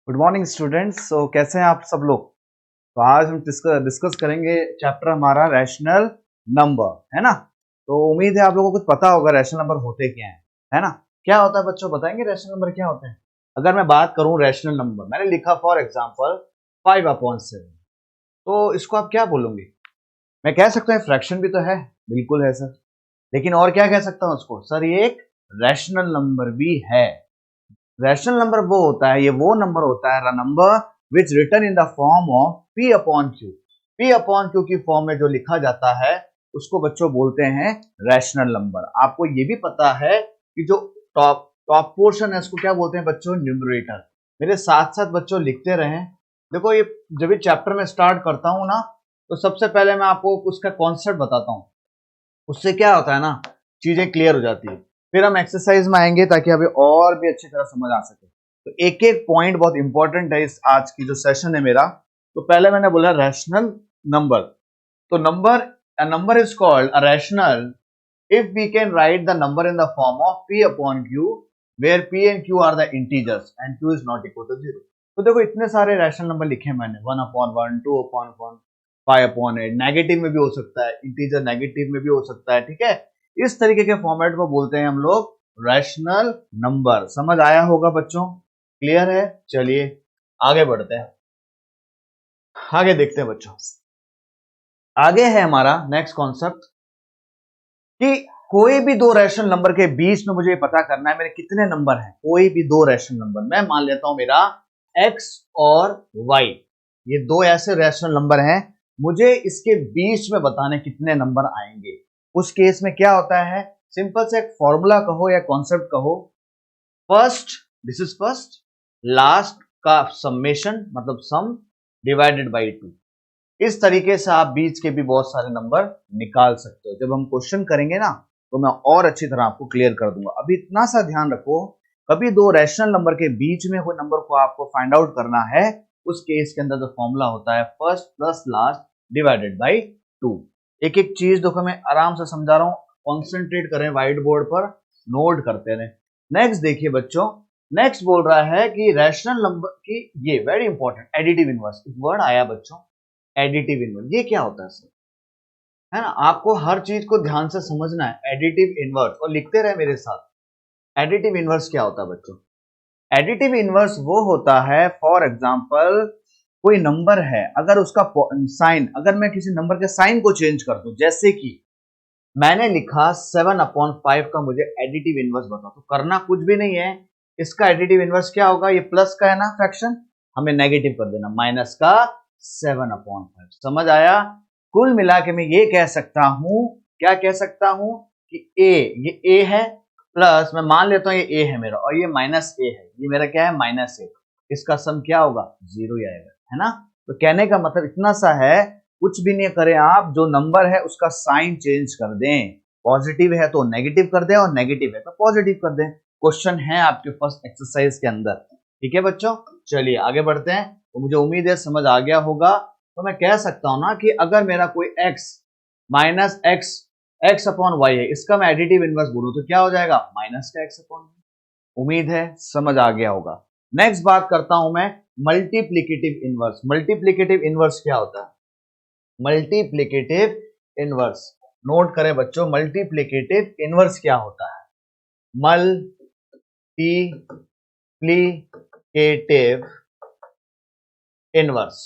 Good morning students. सो कैसे हैं आप सब लोग। तो आज हम डिस्कस करेंगे चैप्टर हमारा रैशनल नंबर, है ना। तो उम्मीद है आप लोगों को कुछ पता होगा रैशनल नंबर होते क्या हैं, है ना। क्या होता है बच्चों, बताएंगे रैशनल नंबर क्या होते हैं। अगर मैं बात करूं रैशनल नंबर, मैंने लिखा फॉर एग्जांपल 5/7, तो इसको आप क्या बोलोगे। मैं कह सकता हूँ फ्रैक्शन भी तो है, बिल्कुल है सर। लेकिन और क्या कह सकता हूँ उसको, सर ये एक रैशनल नंबर भी है। रैशनल नंबर वो होता है, ये वो नंबर होता है number which written in the form of P upon Q. P upon Q की फॉर्म में जो लिखा जाता है उसको बच्चों बोलते हैं रैशनल नंबर। आपको ये भी पता है कि जो टॉप टॉप पोर्शन है उसको क्या बोलते हैं बच्चों, न्यूमरेटर। मेरे साथ साथ बच्चों लिखते रहें। देखो ये जब ये चैप्टर में स्टार्ट करता हूं ना, तो सबसे पहले मैं आपको उसका कॉन्सेप्ट बताता हूं। उससे क्या होता है ना, चीजें क्लियर हो जाती है। फिर हम एक्सरसाइज में आएंगे ताकि हमें और भी अच्छी तरह समझ आ सके। तो एक एक पॉइंट बहुत इंपॉर्टेंट है इस आज की जो सेशन है मेरा। तो पहले मैंने बोला रैशनल नंबर। तो number is called a rational if we can write the number in the form of p upon q where p and q are the integers and q is not equal to 0। तो देखो इतने सारे rational number लिखे मैंने, 1/1, 2/1, 5/8। Negative में भी हो सकता है, इंटीजर नेगेटिव में भी हो सकता है, ठीक है। इस तरीके के फॉर्मेट को बोलते हैं हम लोग रैशनल नंबर। समझ आया होगा बच्चों, क्लियर है। चलिए आगे बढ़ते हैं, आगे देखते हैं बच्चों। आगे है हमारा नेक्स्ट कॉन्सेप्ट कि कोई भी दो रैशनल नंबर के बीच में मुझे पता करना है मेरे कितने नंबर हैं। कोई भी दो रैशनल नंबर, मैं मान लेता हूं मेरा x और y, ये दो ऐसे रैशनल नंबर हैं, मुझे इसके बीच में बताने कितने नंबर आएंगे। उस केस में क्या होता है, सिंपल से एक फॉर्मूला कहो या कॉन्सेप्ट कहो, first, this is first, last का समेशन मतलब सम डिवाइडेड बाई 2। इस तरीके से आप बीच के भी बहुत सारे नंबर निकाल सकते हो। जब हम क्वेश्चन करेंगे ना तो मैं और अच्छी तरह आपको क्लियर कर दूंगा। अभी इतना सा ध्यान रखो, कभी दो रैशनल नंबर के बीच में कोई नंबर को आपको फाइंड आउट करना है, उस केस के अंदर जो फॉर्मूला होता है first plus last divided by 2। एक एक चीज देखो मैं आराम से समझा रहा हूं, कॉन्सेंट्रेट करें, व्हाइट बोर्ड पर नोट करते रहे। नेक्स्ट देखिए बच्चों, नेक्स्ट बोल रहा है कि रैशनल नंबर की, ये वेरी इंपॉर्टेंट, एडिटिव इनवर्स एक वर्ड आया बच्चों, एडिटिव इनवर्स। ये क्या होता है सर, है ना। आपको हर चीज को ध्यान से समझना है, एडिटिव इनवर्स, और लिखते रहे मेरे साथ। एडिटिव इनवर्स क्या होता है बच्चों, एडिटिव इनवर्स वो होता है, फॉर एग्जांपल कोई नंबर है, अगर उसका साइन, अगर मैं किसी नंबर के साइन को चेंज कर दूं, जैसे कि मैंने लिखा 7/5 का मुझे एडिटिव इनवर्स बताओ, तो करना कुछ भी नहीं है। इसका एडिटिव इनवर्स क्या होगा, ये प्लस का है ना फ्रैक्शन, हमें नेगेटिव कर देना, माइनस का 7/5। समझ आया। कुल मिला के मैं ये कह सकता हूं, क्या कह सकता हूं कि ये ए है, प्लस मैं मान लेता हूं ये ए है मेरा, और ये माइनस ए है, ये मेरा क्या है माइनस ए। इसका सम क्या होगा, 0 ही आएगा, है ना। तो कहने का मतलब इतना सा है, कुछ भी नहीं करें आप, जो नंबर है उसका साइन चेंज कर दें, पॉजिटिव है तो नेगेटिव कर दें और नेगेटिव है तो पॉजिटिव कर दें। क्वेश्चन है आपके फर्स्ट एक्सरसाइज के अंदर, ठीक है बच्चों। चलिए आगे बढ़ते हैं। तो मुझे उम्मीद है समझ आ गया होगा। तो मैं कह सकता हूं ना कि अगर मेरा कोई x minus x upon y है, इसका मैं एडिटिव इनवर्स बोलूं तो क्या हो जाएगा, माइनस का x अपॉन y। उम्मीद है समझ आ गया होगा। नेक्स्ट बात करता हूं मैं मल्टीप्लिकेटिव इनवर्स। मल्टीप्लिकेटिव इनवर्स क्या होता है, मल्टीप्लिकेटिव इनवर्स, नोट करें बच्चों, मल्टीप्लिकेटिव इनवर्स क्या होता है। मल्टीप्लिकेटिव इनवर्स,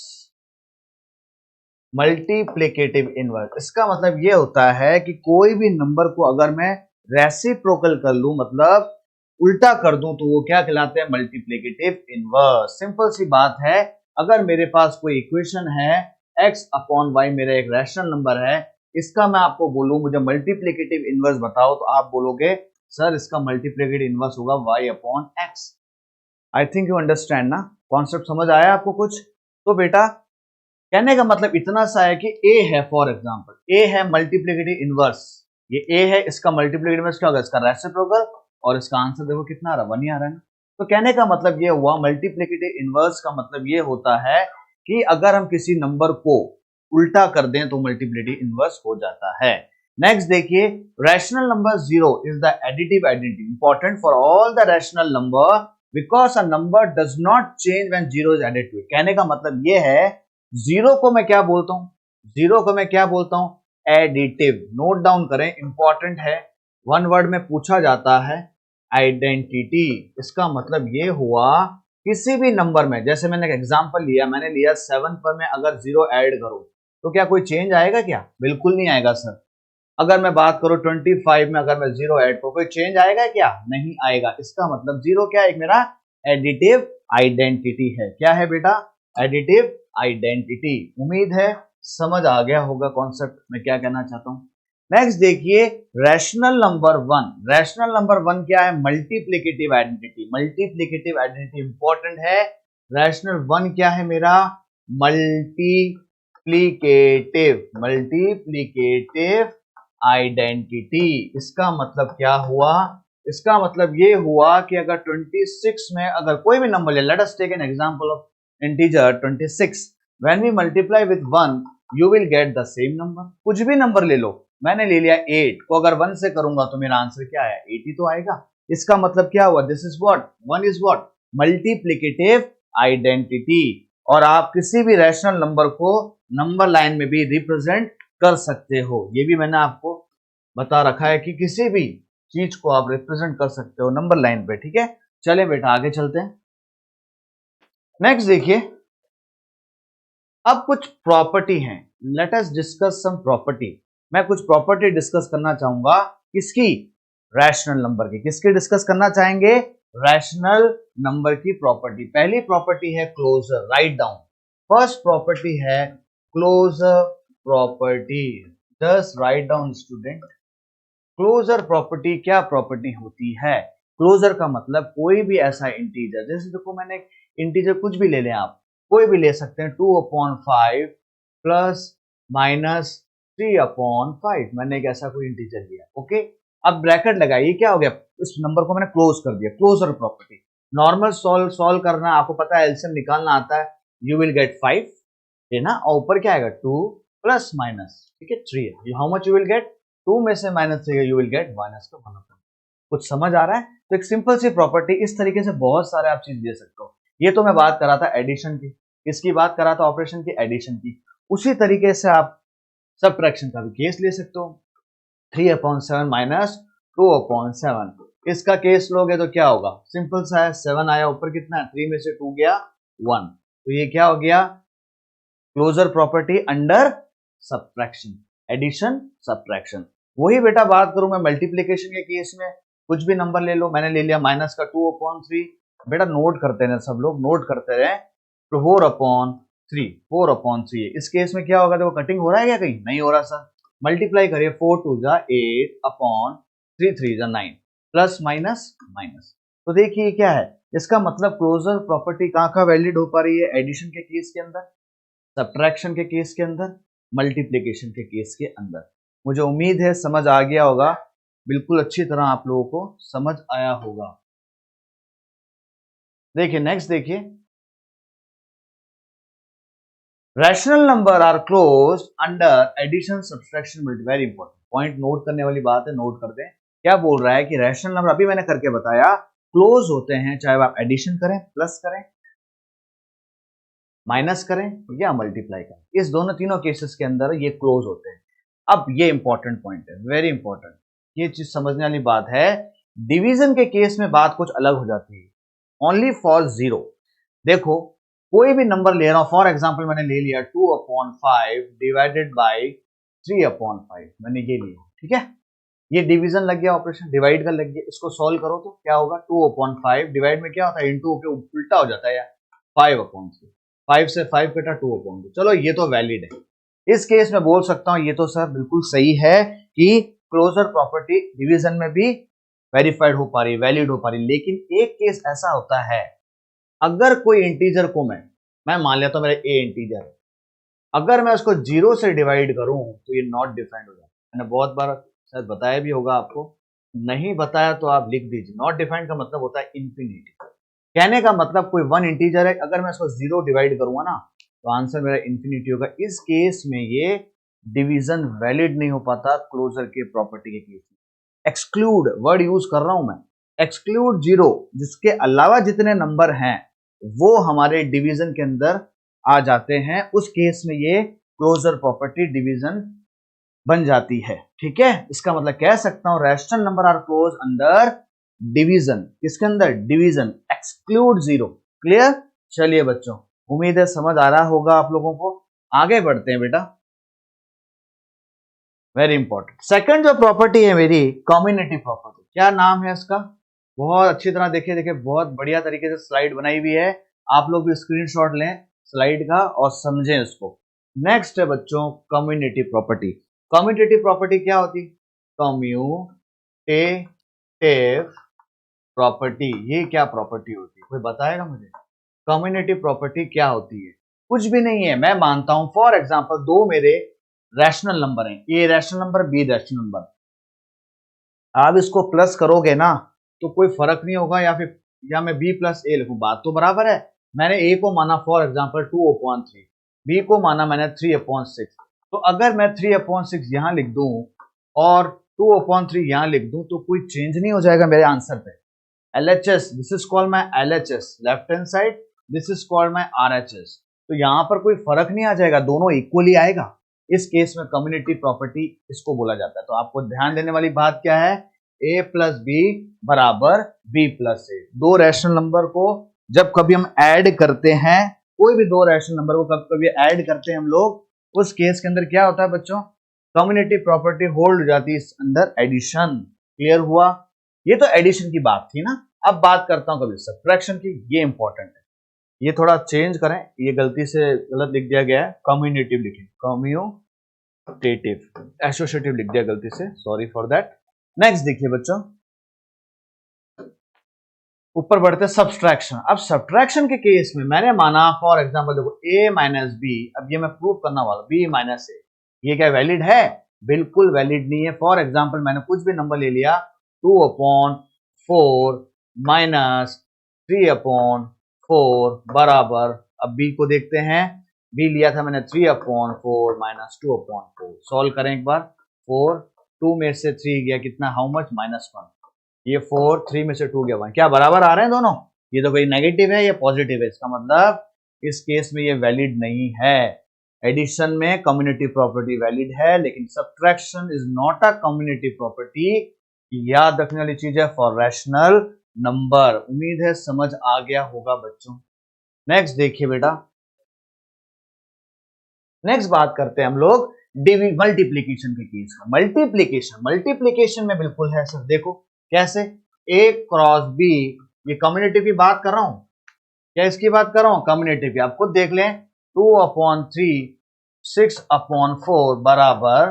मल्टीप्लिकेटिव इनवर्स, इसका मतलब ये होता है कि कोई भी नंबर को अगर मैं रेसिप्रोकल कर लूं, मतलब उल्टा कर दूं, तो वो क्या कहलाते हैं, मल्टीप्लिकेटिव इनवर्स। सिंपल सी बात है, अगर मेरे पास कोई इक्वेशन है x अपॉन y, मेरा एक रैशनल नंबर है, इसका मैं आपको बोलूं मुझे मल्टीप्लिकेटिव इनवर्स बताओ, तो आप बोलोगे सर इसका मल्टीप्लिकेटिव इनवर्स होगा y upon x। I think you understand ना, कॉन्सेप्ट समझ आया आपको कुछ। तो बेटा कहने का मतलब इतना सा है कि a है, फॉर एग्जांपल a है मल्टीप्लिकेटिव इनवर्स, ये a है, इसका मल्टीप्लिकेटिव इनवर्स क्या होगा, इसका रेसिप्रोकल, और इसका आंसर देखो कितना आ रहा है, 1 ही आ रहा है ना। तो कहने का मतलब ये हुआ, मल्टीप्लिकेटिव इनवर्स का मतलब ये होता है कि अगर हम किसी नंबर को उल्टा कर दें तो मल्टीप्लिकेटिव इनवर्स हो जाता है। नेक्स्ट देखिए, rational number 0 is the additive identity, important for all the rational number because a number does not change when zero is added to it. कहने का मतलब ये है, जीरो को मैं क्या बोलता हूं, जीरो को मैं क्या बोलता हूं, एडिटिव। नोट डाउन करें, इंपॉर्टेंट है, वन वर्ड में पूछा जाता है आइडेंटिटी। इसका मतलब ये हुआ किसी भी नंबर में, जैसे मैंने एक एग्जांपल लिया, मैंने लिया 7 पर मैं अगर जीरो ऐड करूं तो क्या कोई चेंज आएगा क्या? बिल्कुल नहीं आएगा सर। अगर मैं बात करूं 25 में अगर मैं जीरो ऐड करूं कोई चेंज आएगा क्या? नहीं आएगा। इसका मतलब जीरो क्या है? एक मेरा एडिटिव आइडेंटिटी है। क्या है बेटा? Additive identity. उम्मीद है समझ आ गया होगा कॉन्सेप्ट मैं क्या कहना चाहता हूं। नेक्स्ट देखिए, rational number one. Rational number one क्या है? Multiplicative identity. Multiplicative identity important है। रैशनल वन क्या है मेरा? Multiplicative identity. इसका मतलब क्या हुआ? इसका मतलब ये हुआ कि अगर 26 में अगर कोई भी नंबर ले, let us take an example of integer 26, when we multiply with 1 you will get the same number. कुछ भी नंबर ले लो, मैंने ले लिया 8 को अगर 1 से करूंगा तो मेरा आंसर क्या आया? 8 ही तो आएगा। इसका मतलब क्या हुआ? This is what, 1 is what, multiplicative identity. और आप किसी भी रैशनल नंबर को नंबर लाइन में भी रिप्रेजेंट कर सकते हो। ये भी मैंने आपको बता रखा है कि किसी भी चीज को आप रिप्रेजेंट कर सकते हो नंबर लाइन पे। ठीक है, चले बेटा आगे चलते हैं। नेक्स्ट देखिए, अब कुछ प्रॉपर्टी हैं। Let us discuss sum property. मैं कुछ प्रॉपर्टी डिस्कस करना चाहूंगा। किसकी? रैशनल नंबर की। किसकी डिस्कस करना चाहेंगे? रैशनल नंबर की प्रॉपर्टी। पहली प्रॉपर्टी है closure. Right down. First property है closure property. Just right down student. Closure property क्या प्रॉपर्टी होती है? क्लोजर का मतलब कोई भी ऐसा इंटीजर, जैसे देखो मैंने इंटीजर कुछ भी ले लें, आप कोई भी ले सकते हैं, 2/5 प्लस माइनस 3/5। मैंने एक ऐसा कोई इंटीजर लिया, ओके। अब ब्रैकेट लगाइए, क्या हो गया? इस नंबर को मैंने क्लोज कर दिया। Closure property. नॉर्मल सॉल्व करना आपको पता है, एलसीएम निकालना आता है। यू विल गेट 5 है ना, और ऊपर क्या आएगा? 2 प्लस माइनस, ठीक है, 3 है। How much you will gate? 2 में से minus 3 you will get minus का 1। कुछ समझ आ रहा है? तो एक सिंपल सी प्रॉपर्टी, इस तरीके से बहुत सारे आप चीज दे सकते हो। ये तो मैं बात कर रहा था एडिशन की, इसकी बात कर रहा था ऑपरेशन की, एडिशन की। उसी तरीके से आप सबट्रैक्शन का भी केस ले सकते हो। 3/7 माइनस 2/7, इसका केस लोगे तो क्या होगा? सिंपल सा है, 7 आया, ऊपर कितना है? 3 में से 2 गया 1, तो ये क्या हो गया? Closure property under subtraction, addition subtraction. वही बेटा बात करूं मैं मल्टीप्लिकेशन के केस में, कुछ भी नंबर ले लो, मैंने ले लिया माइनस का 2/3। बेटा नोट करते रहे, सब लोग नोट करते रहे। 4/3, 4/3। इस केस में क्या होगा? देखो कटिंग हो रहा है क्या? कहीं नहीं हो रहा सर। मल्टीप्लाई करिए, 4 2 जा 8/3 3 जा 9, प्लस माइनस माइनस। तो देखिए क्या है, इसका मतलब क्लोजर प्रॉपर्टी कहां वैलिड हो पा रही है? एडिशन के केस के अंदर, सब्ट्रैक्शन के केस के अंदर, मल्टीप्लिकेशन के केस के अंदर। मुझे उम्मीद है समझ आ गया होगा, बिल्कुल अच्छी तरह आप लोगों को समझ आया होगा। देखिए नेक्स्ट देखिए, rational number are close under addition subtraction multi. Very important point, note करने वाली बात है, नोट कर दें। क्या बोल रहा है कि रैशनल नंबर, अभी मैंने करके बताया, क्लोज होते हैं चाहे आप एडिशन करें, प्लस करें, माइनस करें या मल्टीप्लाई करें। इस दोनों तीनों केसेस के अंदर ये क्लोज होते हैं। अब ये इंपॉर्टेंट पॉइंट है, वेरी इंपॉर्टेंट, ये चीज समझने वाली बात है। डिवीजन के केस में बात कुछ अलग हो जाती है। Only for zero. देखो कोई भी नंबर ले रहा हूं, फॉर एग्जांपल मैंने ले लिया 2/5 डिवाइडेड बाय 3/5, मैंने ये लिया, ठीक है। ये डिवीजन लग गया, ऑपरेशन डिवाइड का लग गया। इसको सॉल्व करो तो क्या होगा? 2/5 डिवाइड में क्या होता है? इंटू के उल्टा हो जाता है यार, 5/3। 5 से 5 कटा 2/2। चलो ये तो वैलिड है। इस केस में बोल सकता हूं ये तो सर बिल्कुल सही है कि क्लोजर प्रॉपर्टी डिवीजन में भी वेरीफाइड हो पा रही, वैलिड हो पा रही। लेकिन एक केस ऐसा होता है, अगर कोई इंटीजर को मैं मान लेता हूं मेरा ए इंटीजर है, अगर मैं उसको 0 से डिवाइड करूं तो ये नॉट डिफाइंड हो जाता है। मैंने बहुत बार शायद बताया भी होगा आपको, नहीं बताया तो आप लिख दीजिए। नॉट डिफाइंड का मतलब होता है इन्फिनिटी। कहने का मतलब कोई वन इंटीजर है, अगर मैं उसको 0 डिवाइड करूंगा ना तो आंसर मेरा इन्फिनिटी होगा। इस केस में ये डिवीजन वैलिड नहीं हो पाता क्लोजर के प्रॉपर्टी के केस में। एक्सक्लूड वर्ड यूज कर रहा हूं मैं, एक्सक्लूड जीरो, जिसके अलावा जितने नंबर हैं वो हमारे डिवीजन के अंदर आ जाते हैं, उस केस में ये क्लोजर प्रॉपर्टी डिवीजन बन जाती है। ठीक है, इसका मतलब कह सकता हूं rational number are close under division. किसके अंदर? Division, exclude zero. क्लियर? चलिए बच्चों, उम्मीद है समझ आ रहा होगा आप लोगों को। आगे बढ़ते हैं बेटा, वेरी इंपॉर्टेंट। सेकंड जो प्रॉपर्टी है मेरी, कम्युनिटी प्रॉपर्टी। क्या नाम है इसका? बहुत अच्छी तरह देखिए, देखिए बहुत बढ़िया तरीके से स्लाइड बनाई हुई है, आप लोग भी स्क्रीनशॉट लें स्लाइड का और समझें इसको। नेक्स्ट है बच्चों कम्युनिटी प्रॉपर्टी। कम्यूटेटिव प्रॉपर्टी क्या होती? कम्यूटेटिव प्रॉपर्टी, ये क्या प्रॉपर्टी होती है, कोई बताएगा मुझे? कम्युनिटी प्रॉपर्टी क्या होती है? कुछ भी नहीं है, मैं मानता हूं फॉर एग्जांपल दो मेरे रैशनल नंबर हैं, a rational number, B rational number. आप इसको प्लस करोगे ना तो कोई फर्क नहीं होगा, या मैं बी प्लस ए लिखूं, बात तो बराबर है। मैंने ए को माना फॉर एग्जांपल 2/3, बी को माना मैंने 3/6। तो अगर मैं 3/6 यहां लिख दूं और 2/3 यहां लिख दूं तो कोई चेंज नहीं हो जाएगा मेरे आंसर पे। LHS, this is called my LHS, left hand side, this is called my RHS। तो यहां पर कोई फर्क नहीं आ जाएगा, दोनों इक्वली आएगा। इस केस में कम्युनिटी प्रॉपर्टी इसको बोला जाता है। तो आपको ध्यान देने वाली बात क्या है? a प्लस बी बराबर b प्लस ए। दो रैशनल नंबर को जब कभी हम ऐड करते हैं, कोई भी दो रैशनल नंबर को कभी कभी ऐड करते हैं हम लोग, उस केस के अंदर क्या होता है बच्चों? कम्युनिटी प्रॉपर्टी होल्ड हो जाती है इस अंदर, एडिशन। क्लियर हुआ? ये तो एडिशन की बात थी ना। अब बात करता हूं कभी सब्ट्रैक्शन की, ये इंपॉर्टेंट है। ये थोड़ा चेंज करें, ये गलती से गलत लिख दिया गया है, कम्युनिटिव लिखें, कम्यूटेटिव, एसोसिएटिव लिख दिया गलती से, सॉरी फॉर दैट। नेक्स्ट देखिए बच्चों, ऊपर बढ़ते सब्ट्रैक्शन। अब सब्ट्रैक्शन के केस में मैंने माना फॉर एग्जांपल देखो a माइनस बी, अब ये मैं प्रूव करना वाला b माइनस ए, ये क्या वैलिड है? बिल्कुल वैलिड नहीं है। फॉर एग्जांपल मैंने कुछ भी नंबर ले लिया, 2/4 माइनस 3/4 बराबर, अब b को देखते हैं, b लिया था मैंने 3/4 माइनस 2/4। सॉल्व करें एक बार, 4, 2 में से 3 गया कितना, हाउ मच, -1। ये 4, 3 में से 2 गया 1, क्या बराबर आ रहे हैं दोनों? ये तो कोई नेगेटिव है, ये पॉजिटिव है, इसका मतलब इस केस में ये वैलिड नहीं है। एडिशन में कम्युनिटी प्रॉपर्टी वैलिड है, लेकिन subtraction is not a community property. याद रखने वाली चीज है फॉर रैशनल नंबर। उम्मीद है समझ आ गया होगा बच्चों। नेक्स्ट देखिए बेटा, नेक्स्ट बात करते हैं हम लोग मल्टीप्लीकेशन के केस में। मल्टीप्लीकेशन में बिल्कुल है सर, देखो कैसे, a क्रॉस b, ये कम्युनिटी की बात कर रहा हूं, क्या इसकी बात कर रहा हूं? कम्युनिटी की। आप खुद देख लें, 2/3 6/4 बराबर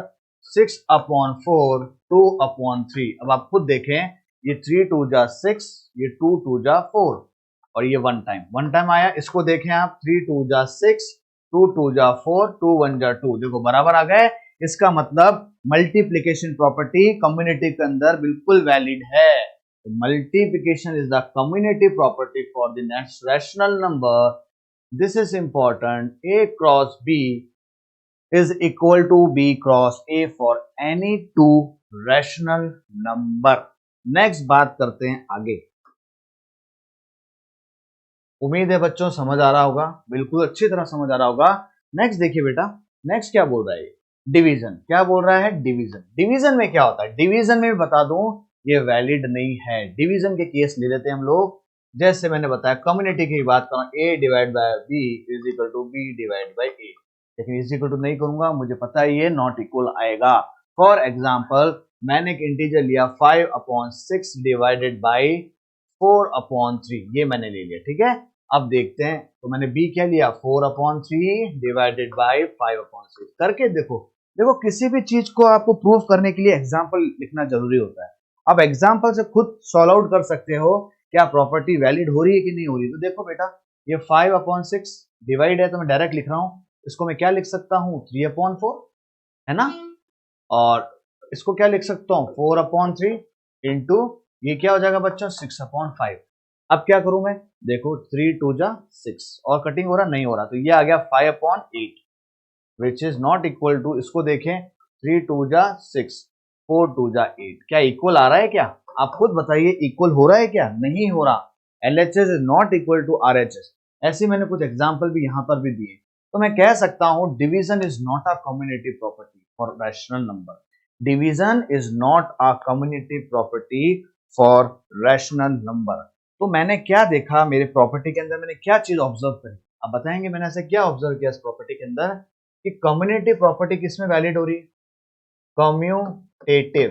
6/4 2/3। अब आप खुद देखें, ये 3 2 जा 6, ये 2 2 जा 4 और ये वन टाइम आया। इसको देखें आप, 3 2 जा 6, 2 2 जा 4, 2 1 जा 2, देखो बराबर आ गए। इसका मतलब मल्टीप्लीकेशन प्रॉपर्टी कम्युनिटी के अंदर बिल्कुल वैलिड है। Multiplication is the community property for the next rational number. This is important, a cross b is equal to b cross a for any two rational number। Next बात करते हैं आगे। उम्मीद है बच्चों समझ आ रहा होगा, बिल्कुल अच्छी तरह समझ आ रहा होगा। नेक्स्ट देखिए बेटा, नेक्स्ट क्या बोल रहा है? डिवीजन। क्या बोल रहा है? डिवीजन। डिवीजन में क्या होता है? डिवीजन में भी बता दूं, ये वैलिड नहीं है। डिवीजन के केस ले लेते हैं हम लोग, जैसे मैंने बताया कम्युनिटी की बात करूं, a divide by b is equal to b divide by a, लेकिन इज इक्वल टू नहीं करूंगा, मुझे पता है ये नॉट इक्वल आएगा। फॉर एग्जाम्पल मैंने एक इंटीजर लिया 5/6 डिवाइडेड बाई 4/3, ये मैंने ले लिया, ठीक है। अब देखते हैं, तो मैंने b क्या लिया, 4/3 डिवाइडेड बाई 5/6 करके देखो। देखो किसी भी चीज को आपको प्रूफ करने के लिए एग्जाम्पल लिखना जरूरी होता है। अब एग्जाम्पल से खुद सॉल्व आउट कर सकते हो क्या प्रॉपर्टी वैलिड हो रही है कि नहीं हो रही। तो देखो बेटा, ये 5/6 डिवाइड है तो मैं डायरेक्ट लिख रहा हूं, इसको मैं क्या लिख सकता हूं, 3/4, है ना। और इसको क्या लिख सकता हूं, 4/3 इंटू ये क्या हो जाएगा बच्चों, 6/5। अब क्या करूं मैं, देखो 3 2 जा 6 और कटिंग हो रहा नहीं हो रहा, तो ये आ गया 5/8 which is not equal to, इसको देखें 3 2 जा 6 4 2 जा 8, क्या इक्वल आ रहा है? क्या आप खुद बताइए इक्वल हो रहा है क्या? नहीं हो रहा। LHS is not equal to RHS। ऐसे मैंने कुछ एग्जाम्पल भी यहाँ पर भी दिए। तो मैं कह सकता हूँ division is not a community property for rational number. Division is not a community property for rational number. तो मैंने क्या देखा मेरे प्रॉपर्टी के अंदर, मैंने क्या चीज ऑब्जर्व करी, आप बताएंगे मैंने ऐसे क्या ऑब्जर्व किया इस प्रॉपर्टी के अंदर कि कम्युनिटी प्रॉपर्टी किसमें वैलिड हो रही है? कम्यूटेटिव।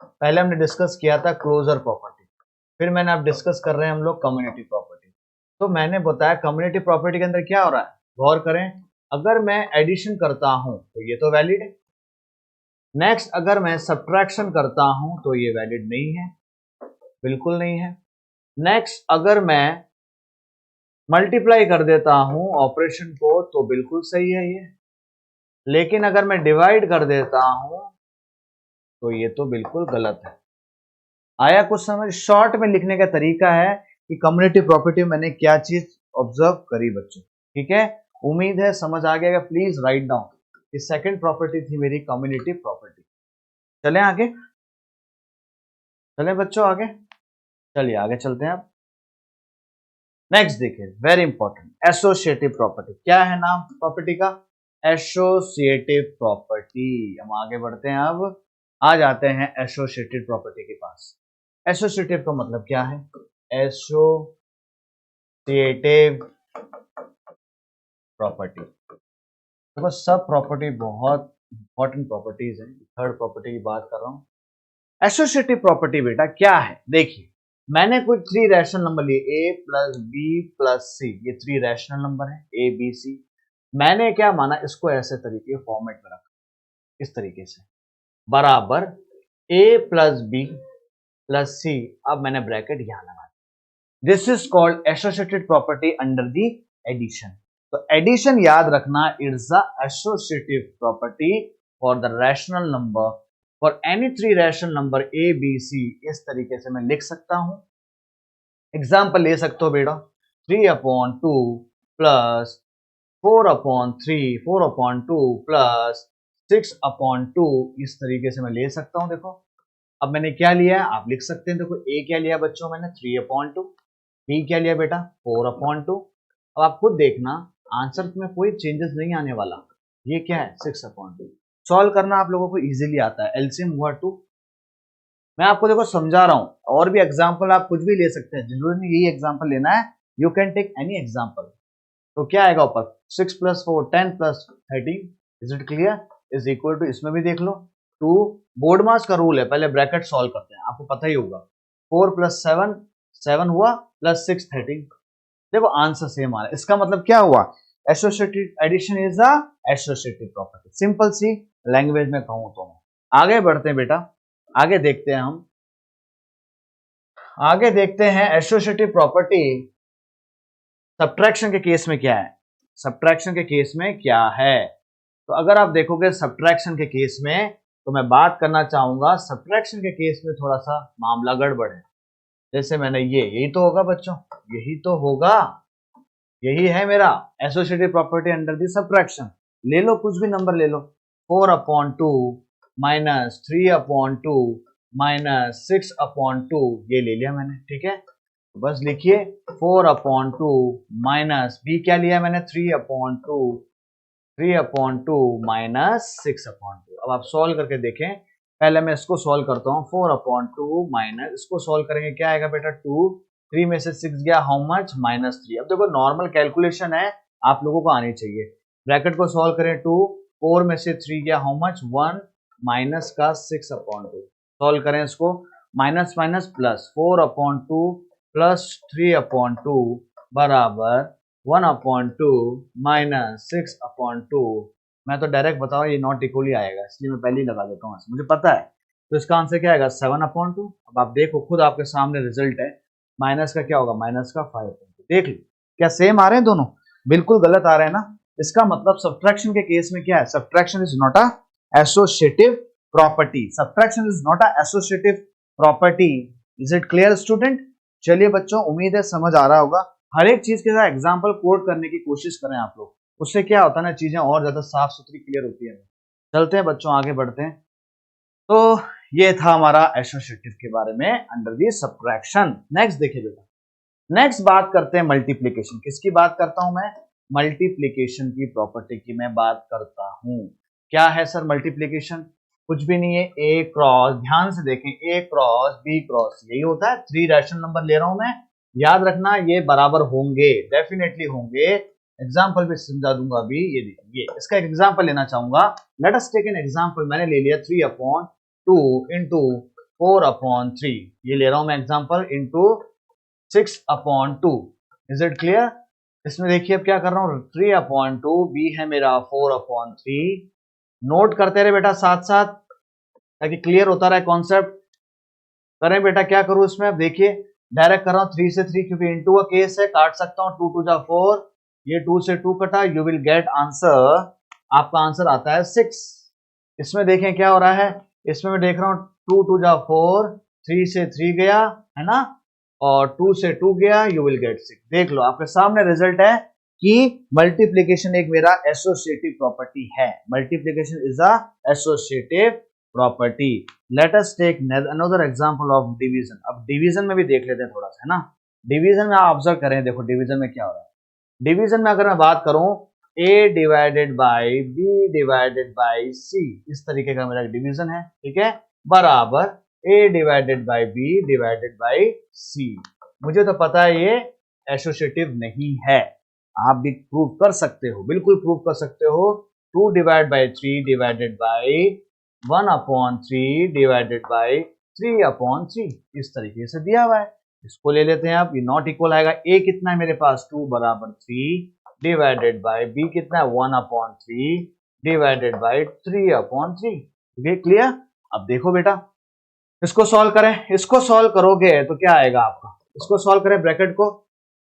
पहले हमने डिस्कस किया था क्लोजर प्रॉपर्टी, फिर मैंने अब डिस्कस कर रहे हैं हम लोग कम्युनिटी प्रॉपर्टी। तो मैंने बताया कम्युनिटी प्रॉपर्टी के अंदर क्या हो रहा है, गौर करें, अगर मैं एडिशन करता हूं तो ये तो वैलिड है। नेक्स्ट अगर मैं सब्ट्रैक्शन करता हूं तो ये वैलिड नहीं है, बिल्कुल नहीं है। नेक्स्ट अगर मैं मल्टीप्लाई कर देता हूं ऑपरेशन को तो बिल्कुल सही है ये, लेकिन अगर मैं डिवाइड कर देता हूं तो ये तो बिल्कुल गलत है। आया कुछ समझ? शॉर्ट में लिखने का तरीका है कि कम्युनिटी प्रॉपर्टी मैंने क्या चीज ऑब्जर्व करी बच्चों, ठीक है? उम्मीद है समझ आ गया। Please write down. ये सेकंड प्रॉपर्टी थी मेरी कम्युनिटी प्रॉपर्टी। चलें आगे, चलें बच्चों आगे, चलिए आगे चलते हैं। अब नेक्स्ट देखिए, वेरी इंपॉर्टेंट, एसोसिएटिव प्रॉपर्टी। क्या है नाम प्रॉपर्टी का? Associative property. हम आगे बढ़ते हैं, अब आ जाते हैं एसोसिएटिव प्रॉपर्टी के पास। एसोसिएटिव का मतलब क्या है? एसोसिएटिव प्रॉपर्टी, देखो सब प्रॉपर्टी बहुत इंपॉर्टेंट प्रॉपर्टीज हैं, थर्ड प्रॉपर्टी की बात कर रहा हूं। एसोसिएटिव प्रॉपर्टी बेटा क्या है? देखिए मैंने कुछ 3 रैशनल नंबर लिए, a प्लस बी प्लस सी, ये 3 रैशनल नंबर है a b c। मैंने क्या माना, इसको ऐसे तरीके फॉर्मेट में रखा, इस तरीके से, बराबर a plus B plus C. अब मैंने ब्रैकेट यहां लगा, this is called associated property under the addition. तो एडिशन याद रखना, it's the associative property for the rational number for any 3 rational number a b c। इस तरीके से मैं लिख सकता हूं। एग्जाम्पल ले सकते हो बेटा, 3/2 प्लस 4/3, 4/2 प्लस 6/2, इस तरीके से मैं ले सकता हूं। देखो अब मैंने क्या लिया है, आप लिख सकते हैं। देखो a क्या लिया बच्चों मैंने 3/2, b क्या लिया बेटा 4/2। अब आप खुद देखना आंसर में कोई चेंजेस नहीं आने वाला। ये क्या है 6/2। सॉल्व करना आप लोगों को इजीली आता है। एलसीएम हुआ 2। मैं आपको देखो समझा रहा हूं, और भी एग्जांपल आप कुछ भी ले सकते हैं, जरूरी नहीं यही एग्जांपल लेना है, you can take any example. तो क्या आएगा ऊपर 6 plus 4 10 plus 13, is it clear, is equal to, इसमें भी देख लो 2। बोर्ड मास का रूल है, पहले ब्रैकेट सॉल्व करते हैं, आपको पता ही होगा। 4 प्लस 7 7 हुआ, प्लस 6 13। देखो आंसर सेम आ रहा है, इसका मतलब क्या हुआ, associative addition is a associative property. Simple सी लैंग्वेज में कहूं तो। आगे बढ़ते हैं बेटा, आगे देखते हैं हम, आगे देखते हैं एसोसिएटिव प्रॉपर्टी सब्ट्रैक्शन के केस में क्या है। सब्ट्रैक्शन के केस में क्या है, तो अगर आप देखोगे सब्ट्रैक्शन के केस में, तो मैं बात करना चाहूंगा सब्ट्रैक्शन के केस में थोड़ा सा मामला गड़बड़ है। जैसे मैंने यही तो होगा बच्चों, यही तो होगा, यही है मेरा associative property under the subtraction. ले लो कुछ भी नंबर ले लो, 4/2 माइनस 3/2 माइनस 6/2, ये ले लिया मैंने, ठीक है। तो बस लिखिए 4/2 माइनस बी क्या लिया मैंने 3/2 माइनस 6/2। अब आप सॉल्व करके देखें, पहले मैं इसको सॉल्व करता हूँ। 4/2 माइनस, इसको सॉल्व करेंगे क्या आएगा बेटा 2, 3 में से 6 गया, हाउ मच -3। अब देखो नॉर्मल कैलकुलेशन है, आप लोगों को आनी चाहिए। ब्रैकेट को सॉल्व करें 2, 4 में से 3 गया, हाउ मच 1, माइनस का 6/2। सॉल्व करें इसको, माइनस माइनस प्लस 4/2 प्लस 3/2 बराबर 1/2 माइनस 6/2। मैं तो डायरेक्ट बताओ ये नॉट इक्वली आएगा, इसलिए मैं पहले ही लगा देता हूँ, मुझे पता है। तो इसका आंसर क्या आएगा 7/2। अब आप देखो खुद आपके सामने रिजल्ट है, माइनस का क्या होगा, माइनस का 5/2। देख लो क्या सेम आ रहे हैं दोनों, बिल्कुल गलत आ रहे हैं ना। इसका मतलब सब्ट्रैक्शन के केस में क्या है, subtraction is not a associative property. Subtraction is not a associative property. Is it clear student? चलिए बच्चों, उम्मीद है समझ आ रहा होगा। हर एक चीज के साथ एग्जाम्पल कोट करने की कोशिश करें आप लोग, उससे क्या होता है ना, चीजें और ज्यादा साफ सुथरी क्लियर होती है। चलते हैं बच्चों, आगे बढ़ते हैं। तो ये था हमारा एसोसिएटिव के बारे में अंडर दी सब्ट्रैक्शन। नेक्स्ट देखिए बेटा, नेक्स्ट बात करते हैं मल्टीप्लीकेशन। किसकी बात करता हूं मैं? मल्टीप्लीकेशन की प्रॉपर्टी की मैं बात करता हूं। क्या है सर मल्टीप्लीकेशन? कुछ भी नहीं है, ए क्रॉस, ध्यान से देखें, ए क्रॉस बी क्रॉस, यही होता है। 3 रैशनल नंबर ले रहा हूं मैं, याद रखना ये बराबर होंगे, डेफिनेटली होंगे। एग्जाम्पल भी समझा दूंगा अभी। ये देखिए, इसका एक एग्जाम्पल लेना चाहूंगा। Let us take an example. मैंने ले लिया 3/2 इंटू 4/3, ये ले रहा हूं मैं example, into 6/2। Is it clear? इसमें देखिए अब क्या कर रहा हूँ, 3/2, बी है मेरा 4/3। नोट करते रहे बेटा साथ साथ, ताकि क्लियर होता रहे कॉन्सेप्ट। करें बेटा, क्या करूं इसमें? अब देखिए, डायरेक्ट कर रहा हूं 3 से 3, क्योंकि इंटू का केस है, काट सकता हूं। 2 2 4, ये 2 से 2 कटा, यू विल गेट आंसर, आपका आंसर आता है 6। इसमें देखें क्या हो रहा है, इसमें मैं देख रहा हूं 2 2 4, 3 से 3 गया है ना, और 2 से 2 गया, यू विल गेट 6। देख लो आपके सामने रिजल्ट है कि मल्टीप्लीकेशन एक मेरा एसोसिएटिव प्रॉपर्टी है। Multiplication is a associative property. Let us take another example of division. अब डिवीजन में भी देख लेते हैं थोड़ा सा, है ना। डिवीजन में आप ऑब्जर्व करें, देखो डिवीजन में क्या हो रहा है। डिवीजन में अगर मैं बात करूं, a divided by b divided by c, इस तरीके का मेरा डिवीजन है, ठीक है, बराबर a divided by b divided by c। मुझे तो पता है ये एसोसिएटिव नहीं है, आप भी प्रूव कर सकते हो, बिल्कुल प्रूव कर सकते हो। 2 divide by 3 divided by 1/3 divided by 3/3, इस तरीके से दिया हुआ है। इसको ले लेते हैं आप, ये नॉट इक्वल आएगा। a कितना है मेरे पास, 2 बराबर 3 डिवाइडेड बाय b कितना है, 1/3 डिवाइडेड बाय 3/3। ये क्लियर? अब देखो बेटा, इसको सॉल्व करें। इसको सॉल्व करोगे तो क्या आएगा आपका, इसको सॉल्व करें, ब्रैकेट को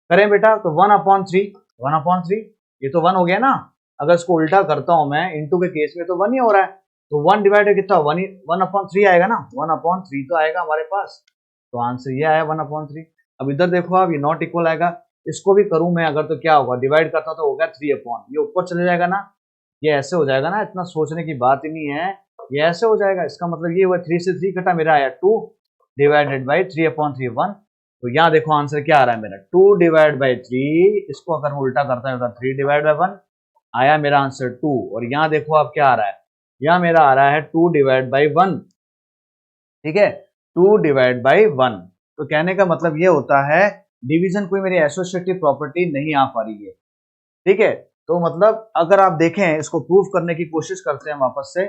करें बेटा, तो 1/3, ये तो 1 हो गया ना। अगर इसको उल्टा करता हूं मैं, इंटू के केस में तो 1 ही हो रहा है, तो 1 डिवाइडेड कितना, 1/3 आएगा ना, 1/3 तो आएगा हमारे पास, तो आंसर ये आया 1/3। अब इधर देखो आप, ये नॉट इक्वल आएगा। इसको भी करूं मैं अगर, तो क्या होगा, डिवाइड करता तो होगा 3/, ये ऊपर चले जाएगा ना, ये ऐसे हो जाएगा ना, इतना सोचने की बात ही नहीं है, ये ऐसे हो जाएगा। इसका मतलब ये हुआ 3 से 3 कटा, मेरा आया 2 डिवाइडेड बाई 3/3 1। तो यहाँ देखो आंसर क्या आ रहा है मेरा, 2 डिवाइड बाई 3, इसको अगर मैं उल्टा करता हूँ 3 डिवाइड बाई 1, आया मेरा आंसर 2। और यहाँ देखो अब क्या आ रहा है, यहाँ मेरा आ रहा है 2 डिवाइड बाई 1, ठीक है, 2 डिवाइड बाई 1। तो कहने का मतलब ये होता है डिवीजन कोई मेरी एसोसिएटिव प्रॉपर्टी नहीं आ पा रही है, ठीक है। तो मतलब अगर आप देखें, इसको प्रूव करने की कोशिश करते हैं वापस से,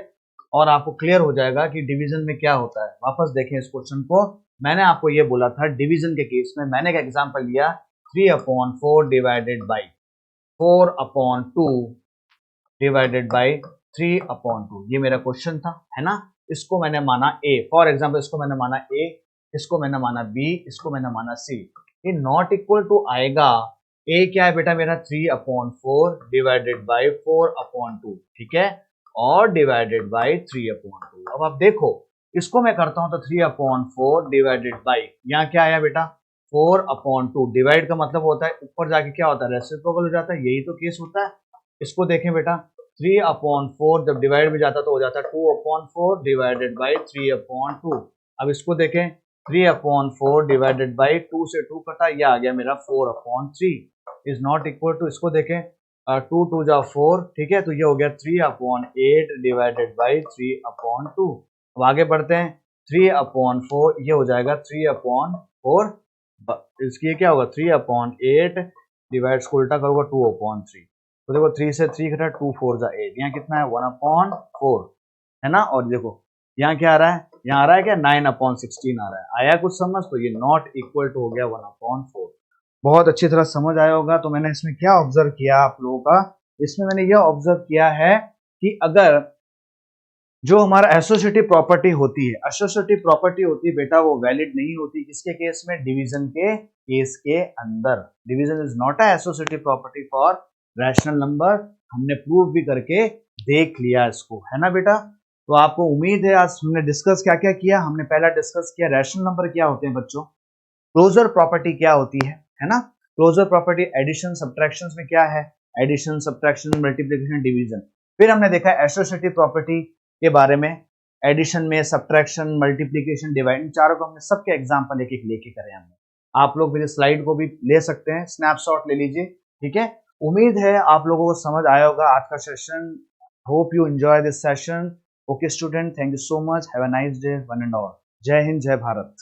और आपको क्लियर हो जाएगा कि डिवीजन में क्या होता है। वापस देखें इस क्वेश्चन को, मैंने आपको ये बोला था डिवीजन के केस में, मैंने एक एग्जांपल लिया 3/4 डिवाइडेड बाई 4/2 डिवाइडेड बाई 3/2, ये मेरा क्वेश्चन था, है ना। इसको मैंने माना ए, फॉर एग्जाम्पल इसको मैंने माना ए, इसको मैंने माना बी, इसको मैंने माना सी। ये नॉट इक्वल टू आएगा, ए क्या है बेटा मेरा 3/4 डिवाइडेड बाई 4/2, ठीक है, और डिवाइडेड बाई 3/2। अब आप देखो, इसको मैं करता हूं तो 3/4 डिवाइडेड बाई, यहाँ क्या आया बेटा 4/2। डिवाइड का मतलब होता है ऊपर जाके क्या होता है, रेसिप्रोकल हो जाता है, यही तो केस होता है। इसको देखें बेटा, 3/4 जब डिवाइड में जाता तो हो जाता है 2/4 डिवाइडेड बाई 3/2। अब इसको देखें, 3/4 डिवाइडेड बाई 2 से 2 कटा, यह आ गया मेरा 4/3 इज नॉट इक्वल टू, इसको देखें 2 2 जा 4, ठीक है, तो ये हो गया 3/8 डिवाइडेड बाई 3/2। अब आगे बढ़ते हैं, 3/4 ये हो जाएगा 3/4, इसकी क्या होगा 3/8 डिवाइड को उल्टा करोगे 2/3। तो देखो 3 से 3 कटा, 2 4 जा 8, यहाँ कितना है 1/4, है ना। और देखो यहाँ क्या आ रहा है, यहाँ आ रहा है क्या 9/16 आ रहा है, आया कुछ समझ, तो ये नॉट इक्वल टू हो गया 1/4। बहुत अच्छी तरह समझ आया होगा। तो मैंने इसमें क्या ऑब्जर्व किया आप लोगों का, इसमें मैंने यह ऑब्जर्व किया है कि अगर जो हमारा एसोसिएटिव प्रॉपर्टी होती है, एसोसिएटिव प्रॉपर्टी होती है बेटा, वो वैलिड नहीं होती किसके केस में, डिवीजन के केस के अंदर। Division is not a associative property for rational number. हमने प्रूव भी करके देख लिया इसको, है ना बेटा। तो आपको उम्मीद है आज हमने डिस्कस क्या क्या किया। हमने पहला डिस्कस किया रैशनल नंबर क्या होते हैं बच्चों, क्लोजर प्रॉपर्टी क्या होती है ना। क्लोजर प्रॉपर्टी एडिशन सब्ट्रैक्शन में क्या है, एडिशन सब्ट्रैक्शन मल्टीप्लिकेशन डिवीजन। फिर हमने देखा एसोसिएटिव प्रॉपर्टी के बारे में, एडिशन में, सब्ट्रैक्शन, मल्टीप्लिकेशन, डिवाइड, चारों को हमने सबके एग्जाम्पल एक एक लेके करे हमने। आप लोग मेरी स्लाइड को भी ले सकते हैं, स्नैपशॉट ले लीजिए, ठीक है। उम्मीद है आप लोगों को समझ आया होगा आज का session. Hope you enjoy this session. Okay student, thank you so much, have a nice day one and all. जय हिंद, जय भारत।